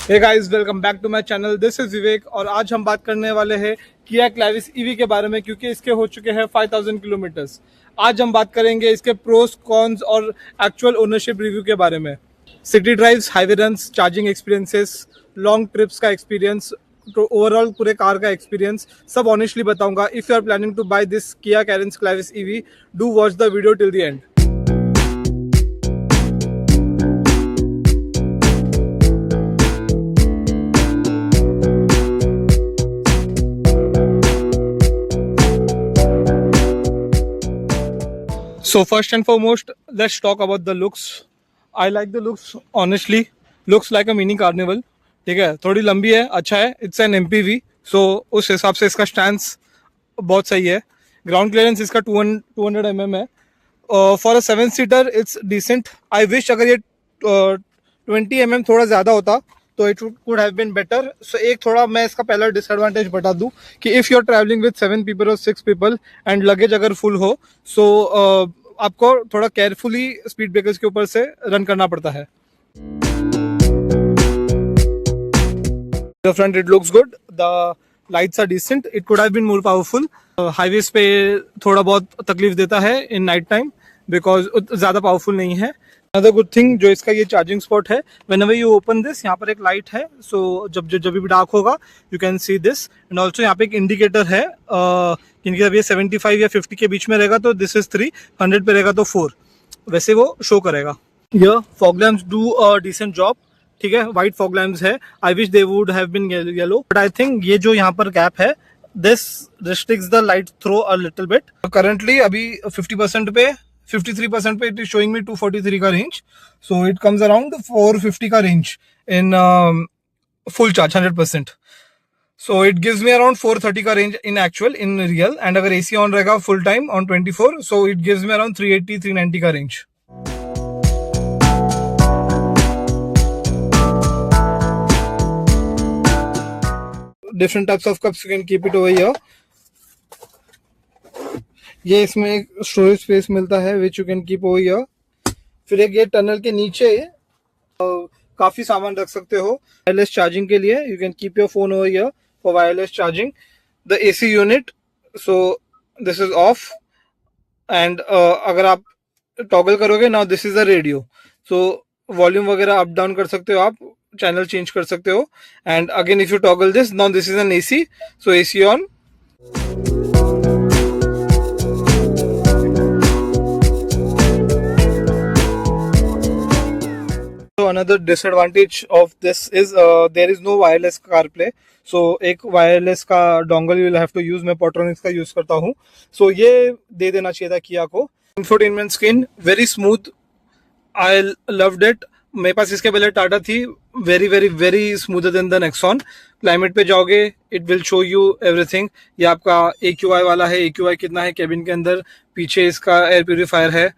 Hey guys, welcome back to my channel. This is Vivek और आज हम बात करने वाले हैं किया क्लैविस ईवी के बारे में, क्योंकि इसके हो चुके हैं 5000 किलोमीटर्स। आज हम बात करेंगे इसके प्रोस कॉन्स और एक्चुअल ओनरशिप रिव्यू के बारे में। City drives, highway runs, charging experiences, long trips का एक्सपीरियंस, तो ओवरऑल पूरे कार का एक्सपीरियंस सब ऑनेस्टली बताऊंगा। If you are planning to buy this Kia Carens Clavis EV, do watch the video till the end. So first and foremost, let's talk about the looks. I like the looks honestly. Looks like a mini carnival. ठीक है, थोड़ी लंबी है, अच्छा है। It's an MPV, so उस हिसाब से इसका स्टैंड बहुत सही है। ग्राउंड क्लियरेंस इसका 200 mm है। For a seven seater it's decent. I wish अगर ये 20 mm थोड़ा ज़्यादा होता तो it could have been better. So एक थोड़ा मैं इसका पहला डिसएडवांटेज बता दूं कि if you are travelling with 7 people और 6 पीपल एंड लगेज अगर फुल हो, सो आपको थोड़ा केयरफुली स्पीड ब्रेकर्स के ऊपर से रन करना पड़ता है। The front it looks good. The lights are decent. It could have been more powerful. Highways पे थोड़ा बहुत तकलीफ देता है इन नाइट टाइम बिकॉज ज़्यादा पावरफुल नहीं है। अनदर गुड थिंग जो इसका ये चार्जिंग स्पॉट है, व्हेनेवर यू ओपन दिस, यहाँ पर एक लाइट है। सो जब भी डार्क होगा you can see this. And also यहाँ पे एक इंडिकेटर है कि जब ये 75 या 50 के बीच में रहेगा तो दिस इज 3, 100 पे रहेगा तो 4, वैसे वो शो करेगा। यह fog lamps do a decent job. ठीक है, व्हाइट फॉग लैम्प्स है। I wish they would have been yellow, but I think ये जो यहाँ पर गैप है, this restricts the light throw a little bit. Currently अभी 50% पे, 53% पे इट इज शोइंग मी 243 का range. So it comes around 450 का range in full charge 100%। So it gives me around 430 का range in actual, in real. And अगर AC on रहेगा full time on 24, so it gives me around 380 390 का range. Different types of cups you can keep it over here. ये इसमें एक storage space मिलता है which you can keep over here. फिर एक ये टनल के नीचे काफी सामान रख सकते हो। वायरलेस चार्जिंग के लिए you can keep your phone over here for wireless charging. The AC unit, so this is off. And अगर आप टॉगल करोगे, now this is the radio. So volume वगैरह अप डाउन कर सकते हो, आप चैनल चेंज कर सकते हो। And again if you toggle this, now this is an AC, so AC on. So another disadvantage of this is there is no wireless CarPlay. So एक wireless का dongle you will have to use. मैं Portronics का use करता हूँ, सो ये दे देना चाहिए था किया को। Infotainment screen very smooth, I loved it. मेरे पास इसके पहले टाटा थी, very very very smoother than the Nexon. Climate पे जाओगे, it will show you everything. ये आपका AQI वाला है, AQI कितना है केबिन के अंदर, पीछे इसका एयर प्यूरिफायर है।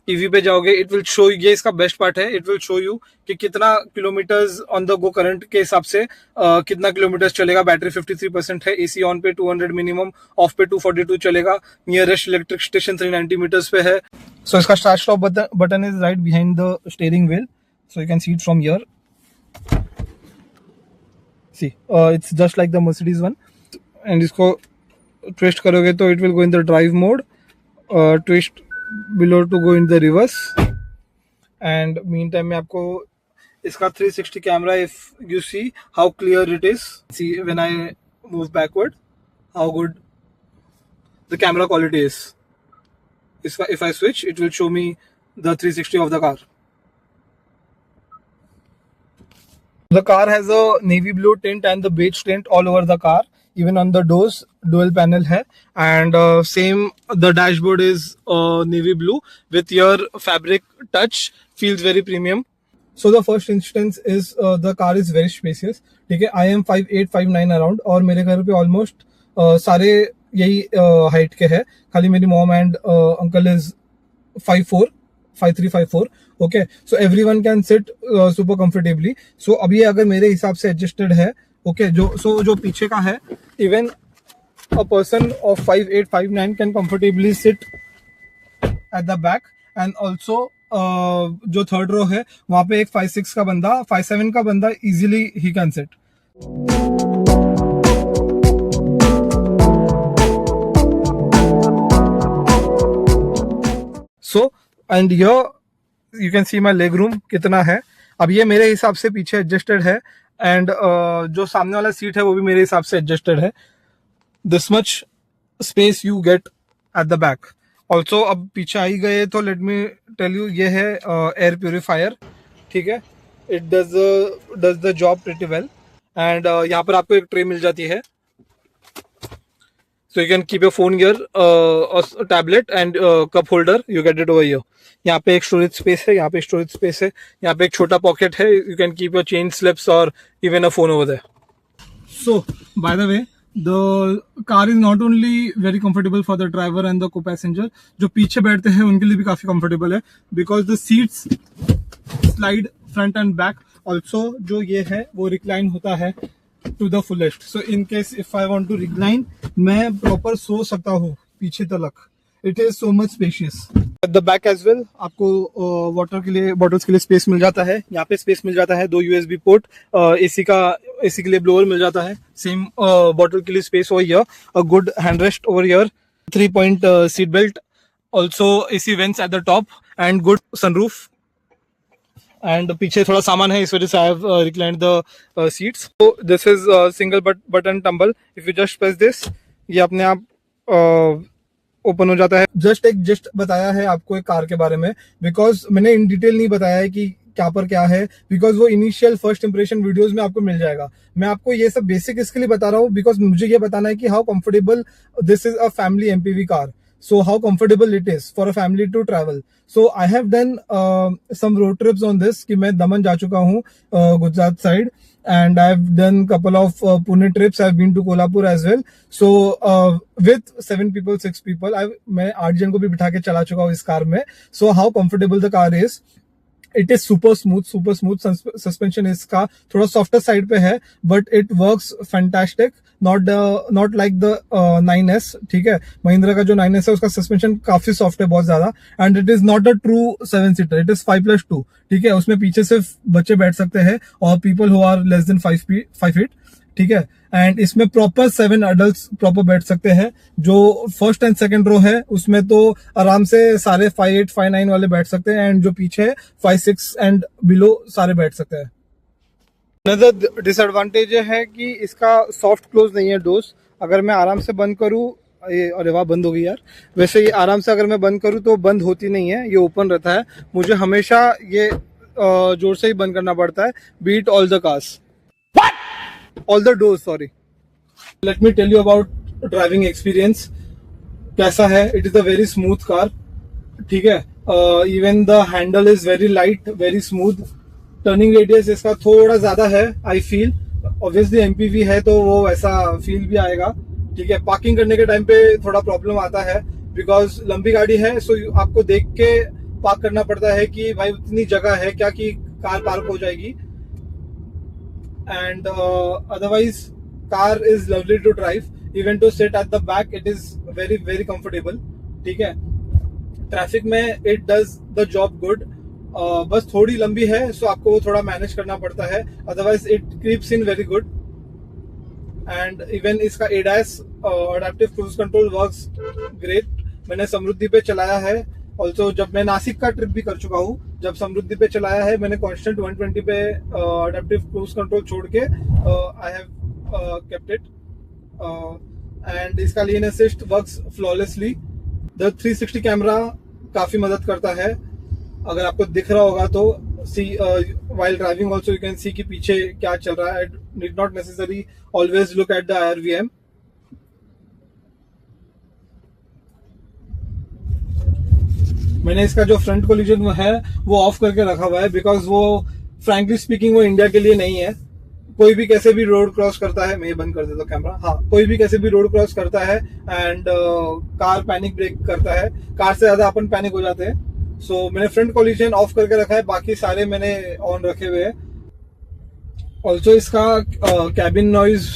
ईवी पे जाओगे, इट विल शो, ये इसका बेस्ट पार्ट है, इट विल शो यू कि कितना kilometres on the go current के हिसाब से कितना किलोमीटर्स चलेगा। बैटरी 53% है, AC ऑन पे 200 मिनिमम, ऑफ पे 242 चलेगा। नियरेस्ट इलेक्ट्रिक स्टेशन 390 मीटर्स पे है। सो इसका start stop button is right behind the steering wheel, so you can see it from here. See, it's just like the Mercedes one. And इसको twist करोगे तो it will go in the drive mode. Twist below to go in the reverse. And meantime में आपको इसका 360 camera, if you see how clear it is. See when I move backward, how good the camera quality is. If I switch, it will show me the 360 of the car. The car has a navy blue tint and the beige tint all over the car. Even on the doors, dual panel है. And same, the dashboard is navy blue with your fabric touch. Feels very premium. So the first instance is the car is very spacious. ठीक है, I am 5'8", 5'9" around और मेरे घर पे almost सारे यही height के है। खाली मेरी mom and uncle is 5'4", 5'3", 5'4". Okay, so everyone can sit super comfortably. So अब ये अगर मेरे हिसाब से एडजस्टेड है, ओके, जो पीछे का है, even a person of 5'8", 5'9" can comfortably sit at the back, and also जो थर्ड रो है वहां पे एक 5'6" का बंदा, 5'7" का बंदा easily he can sit. So and you can C my leg room कितना है। अब ये मेरे हिसाब से पीछे एडजस्टेड है एंड जो सामने वाला सीट है वो भी मेरे हिसाब से एडजस्टेड है। This much space you get at the back. Also अब पीछे आई गए तो लेट मी टेल यू, ये है एयर प्योरीफायर, ठीक है। It does the job pretty well and यहाँ पर आपको एक ट्रे मिल जाती है, so you can keep your phone here, a tablet and cup holder, you get it over here. यहाँ पे एक स्टोरेज स्पेस है, यहाँ पे स्टोरेज स्पेस है, यहाँ पे एक छोटा पॉकेट है, you can keep your chain slips or even a phone over there. So by the way, the car is not only very comfortable for the driver and the co-passenger, जो पीछे बैठते हैं उनके लिए भी काफी comfortable है, because the seats slide front and back. Also जो ये है वो recline होता है to the fullest. So in case if I want to recline, मैं proper सो सकता हूँ पीछे तलक. It is so much spacious. At the back as well, आपको वाटर के लिए, बॉटल्स के लिए स्पेस मिल जाता है. यहाँ पे स्पेस मिल जाता है, 2 USB पोर्ट, एसी के लिए ब्लोअर मिल जाता है. सेम बॉटल के लिए space over here, a good hand rest over here, 3-point seat belt, also AC vents at the top and good sunroof. And पीछे थोड़ा सामान है, इस वजह से I have reclined the seats. So this is single button tumble. If you just press this, ये अपने आप ओपन हो जाता है. जस्ट बताया है आपको एक कार के बारे में, बिकॉज मैंने इन डिटेल नहीं बताया है कि क्या पर क्या है, बिकॉज वो इनिशियल फर्स्ट इंप्रेशन वीडियोस में आपको मिल जाएगा. मैं आपको ये सब बेसिक इसके लिए बता रहा हूँ बिकॉज मुझे ये बताना है कि how comfortable this is a family MPV car. So how comfortable it is for a family to travel. So I have done some road trips on this. कि मैं दमन जा चुका हूँ Gujarat side, and I've done couple of Pune trips. I've been to Kolhapur as well. So with 7 people, 6 people, मैं 8 जन को भी बिठा के चला चुका हूँ इस कार में. So how comfortable the car is. It is super smooth. Suspension इसका थोड़ा सॉफ्टर साइड पे है, but it works fantastic. Not like the 9S, ठीक है. महिंद्रा का जो 9S है उसका सस्पेंशन काफी सॉफ्ट है, बहुत ज्यादा. And it is not a true seven seater, it is 5+2, ठीक है. उसमें पीछे सिर्फ बच्चे बैठ सकते हैं और people who are less than 5 feet, ठीक है. एंड इसमें प्रॉपर 7 अडल्ट्स प्रॉपर बैठ सकते हैं. जो फर्स्ट एंड सेकंड रो है उसमें तो आराम से सारे 5'8", 5'9" वाले बैठ सकते हैं, एंड जो पीछे 5'6" एंड बिलो सारे बैठ सकते हैं. अनदर डिसएडवांटेज है कि इसका सॉफ्ट क्लोज नहीं है डोर्स. अगर मैं आराम से बंद करूँ, ये अरे वाह बंद हो गई यार. वैसे ये आराम से अगर मैं बंद करूँ तो बंद होती नहीं है, ये ओपन रहता है. मुझे हमेशा ये जोर से ही बंद करना पड़ता है, beat all the cars, all the doors, sorry. Let me tell you about driving experience. कैसा है? It is a very smooth car, ठीक है. Even the handle is very light, very smooth. Turning radius इसका थोड़ा ज्यादा है, I feel. Obviously MPV है तो वो वैसा फील भी आएगा, ठीक है. पार्किंग करने के टाइम पे थोड़ा प्रॉब्लम आता है, बिकॉज लंबी गाड़ी है, सो आपको देख के पार्क करना पड़ता है कि भाई उतनी जगह है क्या कि कार पार्क हो जाएगी. And otherwise car is lovely to drive. Even to sit at the back, it is very very comfortable, ठीक है. ट्रैफिक में it does the job good. बस थोड़ी लंबी है, सो आपको वो थोड़ा मैनेज करना पड़ता है. Otherwise it creeps in very good. And even इसका ADAS adaptive cruise control works great. मैंने समृद्धि पे चलाया है. ऑल्सो जब मैं नासिक का ट्रिप भी कर चुका हूँ, जब समृद्धि पे चलाया है मैंने कांस्टेंट 120 पे अडेप्टिव क्रूज कंट्रोल छोड़ के I have kept it. And इसका lane assist works flawlessly. The 360 camera काफी मदद करता है. अगर आपको दिख रहा होगा तो see while driving also you can see कि पीछे क्या चल रहा है. Need not necessary always look at the IRVM. मैंने इसका जो फ्रंट कोलिजन है वो ऑफ करके रखा हुआ है, बिकॉज वो फ्रैंकली स्पीकिंग वो इंडिया के लिए नहीं है. कोई भी कैसे भी रोड क्रॉस करता है, मैं ये बंद कर देता हूँ कैमरा. हाँ, कोई भी कैसे भी रोड क्रॉस करता है एंड कार पैनिक ब्रेक करता है. कार से ज्यादा अपन पैनिक हो जाते हैं. सो मैंने फ्रंट कोलिजन ऑफ करके रखा है, बाकी सारे मैंने ऑन रखे हुए हैं. ऑल्सो इसका कैबिन नॉइज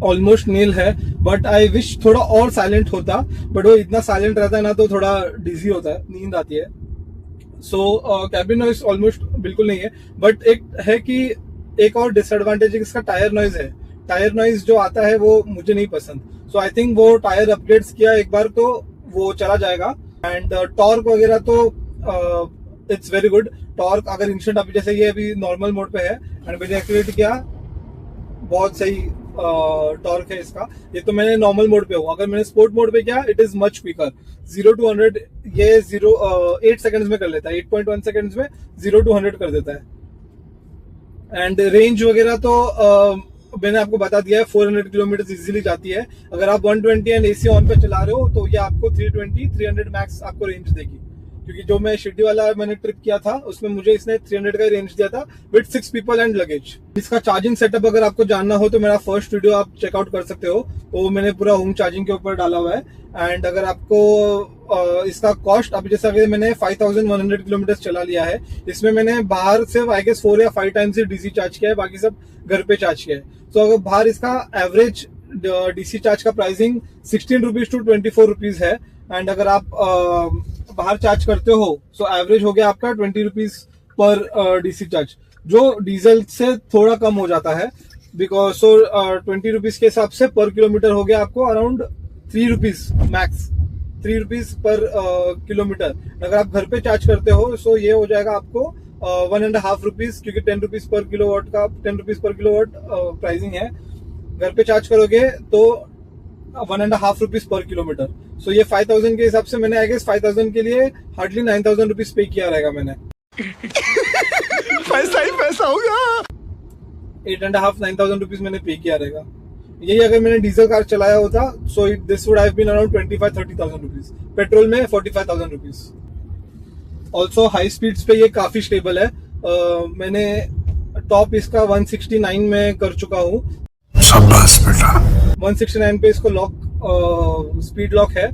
ऑलमोस्ट नील है, बट आई विश थोड़ा और साइलेंट होता. बट वो इतना साइलेंट रहता है ना तो थोड़ा डिजी होता है, नींद आती है. सो कैबिन नॉइज ऑलमोस्ट बिल्कुल नहीं है, बट एक है कि एक और डिसएडवांटेज इसका टायर नॉइज है। टायर नॉइज जो आता है वो मुझे नहीं पसंद। सो आई थिंक वो टायर अपग्रेड्स किया एक बार तो वो चला जाएगा। एंड टॉर्क वगैरह तो इट्स वेरी गुड। टॉर्क अगर इंस्टेंट अभी जैसे ये अभी नॉर्मल मोड पे है एंड मैंने एक्टिवेट किया, बहुत सही टॉर्क है इसका। ये तो मैंने नॉर्मल मोड पे हूँ, अगर मैंने स्पोर्ट मोड पे किया it is much quicker. 0 to 100 ये 8 सेकंड्स में कर लेता है, 8.1 सेकंड्स में 0 to 100 कर देता है। एंड रेंज वगैरह तो मैंने आपको बता दिया है, 400 किलोमीटर इजीली जाती है। अगर आप 120 एंड एसी ऑन पे चला रहे हो तो ये आपको 300 मैक्स आपको रेंज देगी, क्योंकि जो मैं शिरडी वाला मैंने ट्रिप किया था उसमें मुझे इसने 300 का रेंज दिया था विद 6 पीपल एंड लगेज। इसका चार्जिंग सेटअप अगर आपको जानना हो तो मेरा फर्स्ट वीडियो आप चेकआउट कर सकते हो, तो मैंने पूरा होम चार्जिंग के ऊपर डाला हुआ है। एंड अगर आपको इसका कॉस्ट, अभी जैसा कि मैंने 5100 किलोमीटर चला लिया है, इसमें मैंने बाहर सिर्फ आई गेस 4 या 5 टाइम्स ही डीसी चार्ज किया है, बाकी सब घर पे चार्ज किया है। तो अगर बाहर इसका एवरेज डीसी चार्ज का प्राइसिंग 16 रुपीज टू 24 रुपीज है। एंड अगर आप बाहर चार्ज करते हो तो एवरेज हो गया आपका 20 रुपीज पर डीसी चार्ज, जो डीजल से थोड़ा कम हो जाता है। बिकॉज 20 रुपीज के हिसाब से पर किलोमीटर हो गया आपको around 3 rupees max, 3 rupees per kilometre. अगर आप घर पे चार्ज करते हो तो ये हो जाएगा आपको 1.5 रुपीज, क्योंकि 10 रुपीज पर किलोवाट का 10 रुपीज पर किलोवाट प्राइसिंग है। घर पे चार्ज करोगे तो 1.5 रुपीज पर किलोमीटर। सो ये 5000 के हिसाब से मैंने आई गेस 5000 के लिए हार्डली 9000 रुपीज पे किया रहेगा मैंने। पैसा ही पैसा होगा। 8.5-9,000 रुपीज मैंने पे किया रहेगा। यही अगर मैंने डीजल कार चलाया होता so this would have been around 25-30,000 rupees, petrol में 45,000 रुपीज। ऑल्सो हाई स्पीड्स पे ये काफी स्टेबल है। मैंने टॉप इसका 169 में कर चुका हूँ। शाबाश बेटा। 169 पे इसको लॉक स्पीड लॉक है,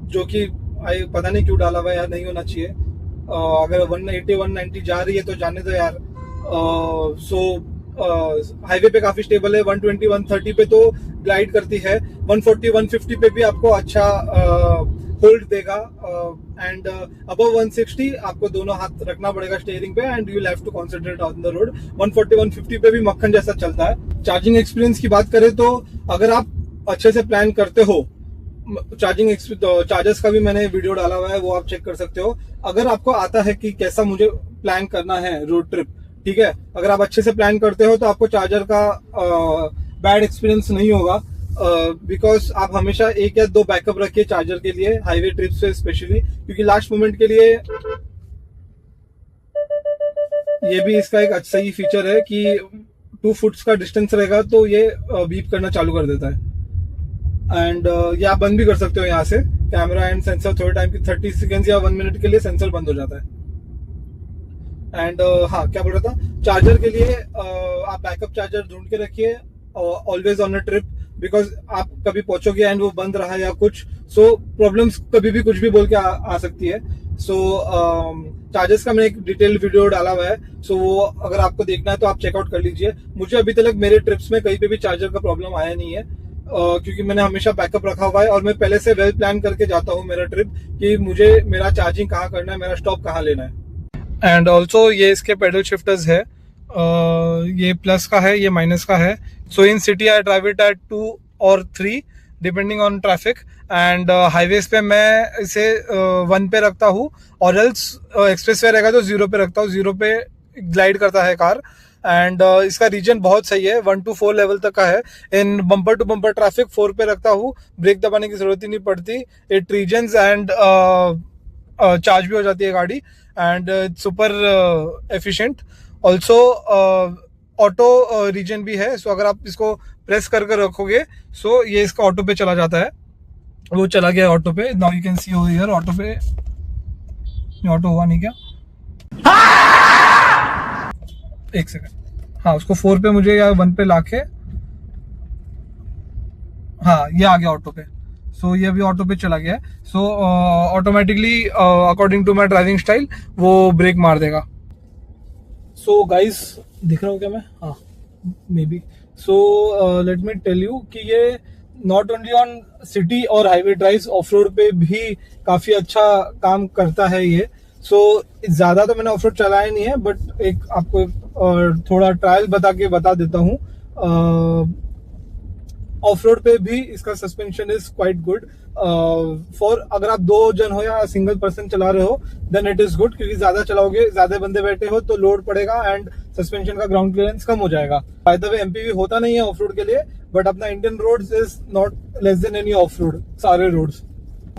जो कि पता नहीं क्यों डाला हुआ है यार, नहीं होना चाहिए। अगर 180-190 जा रही है तो जाने दो यार। सो हाईवे पे काफी स्टेबल है। 120-130 पे तो ग्लाइड करती है, 140-150 पे भी आपको अच्छा होल्ड देगा। एंड अबव 160 आपको दोनों हाथ रखना पड़ेगा स्टीयरिंग पे and you have to concentrate on the road. 140-150 पे भी मक्खन जैसा चलता है। चार्जिंग एक्सपीरियंस की बात करें तो अगर आप अच्छे से प्लान करते हो, चार्जर्स का भी मैंने वीडियो डाला हुआ है, वो आप चेक कर सकते हो। अगर आपको आता है कि कैसा मुझे प्लान करना है रोड ट्रिप, ठीक है, अगर आप अच्छे से प्लान करते हो तो आपको चार्जर का बैड एक्सपीरियंस नहीं होगा। बिकॉज आप हमेशा 1 या 2 बैकअप रखिए चार्जर के लिए हाईवे ट्रिप से स्पेशली, क्योंकि लास्ट मोमेंट के लिए ये भी इसका एक अच्छा ही फीचर है कि 2 फुट्स का डिस्टेंस रहेगा तो ये बीप करना चालू कर देता है। एंड ये आप बंद भी कर सकते हो यहाँ से, कैमरा एंड सेंसर थोड़े टाइम की 30 सेकेंड या 1 मिनट के लिए सेंसर बंद हो जाता है। एंड हाँ, क्या बोल रहा था, चार्जर के लिए आप बैकअप चार्जर ढूंढ के रखिए always on a trip, because आप कभी पहुंचोगे एंड वो बंद रहा या कुछ, सो प्रॉब्लम्स कभी भी कुछ भी बोल के आ सकती है। सो चार्जर्स का मैंने एक डिटेल वीडियो डाला हुआ है, सो वो अगर आपको देखना है तो आप चेकआउट कर लीजिए। मुझे अभी तक मेरे ट्रिप्स में कहीं पे भी चार्जर का प्रॉब्लम आया नहीं है, क्योंकि मैंने हमेशा बैकअप रखा हुआ है और मैं पहले से वेल प्लान करके जाता हूँ मेरा ट्रिप कि मुझे मेरा चार्जिंग कहाँ करना है, मेरा स्टॉप कहाँ लेना है। एंड ऑल्सो ये इसके पेडल शिफ्टर्स है, ये प्लस का है, ये माइनस का है। So in city I drive it at 2 और 3 depending on traffic. And highways पे मैं इसे 1 पे रखता हूँ, और एल्स एक्सप्रेस वे रहेगा तो 0 पे रखता हूँ। 0 पे ग्लाइड करता है कार। एंड इसका रीजन बहुत सही है, 1 to 4 लेवल तक का है। इन बम्पर टू बम्पर ट्रैफिक 4 पे रखता हूँ, ब्रेक दबाने की जरूरत ही नहीं पड़ती। इट रीजन्स एंड चार्ज भी हो जाती है गाड़ी, and super efficient. Also auto regen भी है, सो अगर आप इसको प्रेस कर रखोगे सो ये इसका ऑटो पे चला जाता है। वो चला गया ऑटो पे, now you can C over here auto पे। ऑटो हुआ नहीं क्या? एक सेकंड, हाँ उसको 4 पे मुझे या 1 पे लाके, हाँ ये आ गया ऑटो पे। सो ये अभी ऑटो पे चला गया है। So automatically according to my driving style वो ब्रेक मार देगा। सो गाइस, दिख रहा हूँ क्या मैं? हाँ maybe. So let me tell you कि ये नॉट ओनली ऑन सिटी और हाईवे ड्राइव्स, ऑफ रोड पे भी काफी अच्छा काम करता है ये। सो ज्यादा तो मैंने ऑफ रोड चलाया नहीं है, बट एक आपको थोड़ा ट्रायल बता देता हूँ। ऑफ रोड पे भी इसका suspension is quite good for, अगर आप 2 जन हो या सिंगल पर्सन चला रहे हो देन इट इज गुड, क्योंकि ज्यादा चलाओगे, ज्यादा बंदे बैठे हो तो लोड पड़ेगा एंड सस्पेंशन का ग्राउंड क्लियरेंस कम हो जाएगा। बाय द वे एमपीवी होता नहीं है ऑफ रोड के लिए, बट अपना Indian roads is not less than any off road, सारे रोड्स।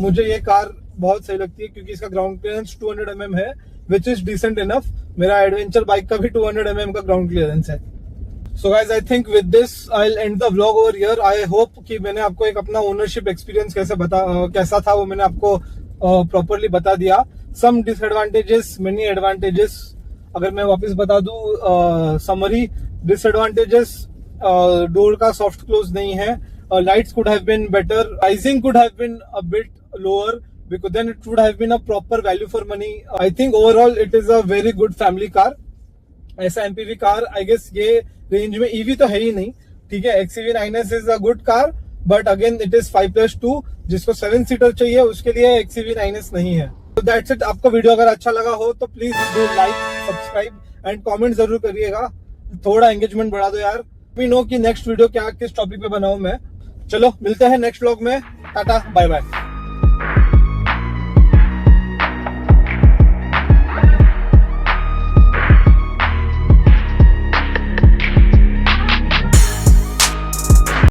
मुझे ये कार बहुत सही लगती है क्योंकि इसका ग्राउंड क्लियरेंस 200 mm है, विच इज डिसेंट इनफ। मेरा एडवेंचर बाइक का भी 200 mm का ग्राउंड क्लियरेंस है। So guys, I think with this I will and the vlog over here. I hope कि मैंने आपको एक अपना ओनरशिप एक्सपीरियंस कैसा था वो मैंने आपको प्रॉपरली बता दिया। Some disadvantages, many advantages. अगर मैं वापस बता दूं समरी, डिसएडवांटेजेस, डोर का सॉफ्ट क्लोज नहीं है, lights could have been better, pricing could have been a bit lower, because then it would have been a proper value for money. I think overall it is a very good family car. ऐसा MPV car I guess ये range में EV तो है ही नहीं, ठीक है। XCV 9S is a good car, but again it is 5+2, जिसको 7 seater चाहिए उसके लिए XCV 9S नहीं है। तो दैट्स इट। आपको वीडियो अगर अच्छा लगा हो तो please do like, subscribe and comment जरूर करिएगा। थोड़ा एंगेजमेंट बढ़ा दो यार। वी नो कि नेक्स्ट वीडियो किस टॉपिक पे बनाऊं मैं। चलो मिलते हैं नेक्स्ट व्लॉग में। टाटा बाय बाय।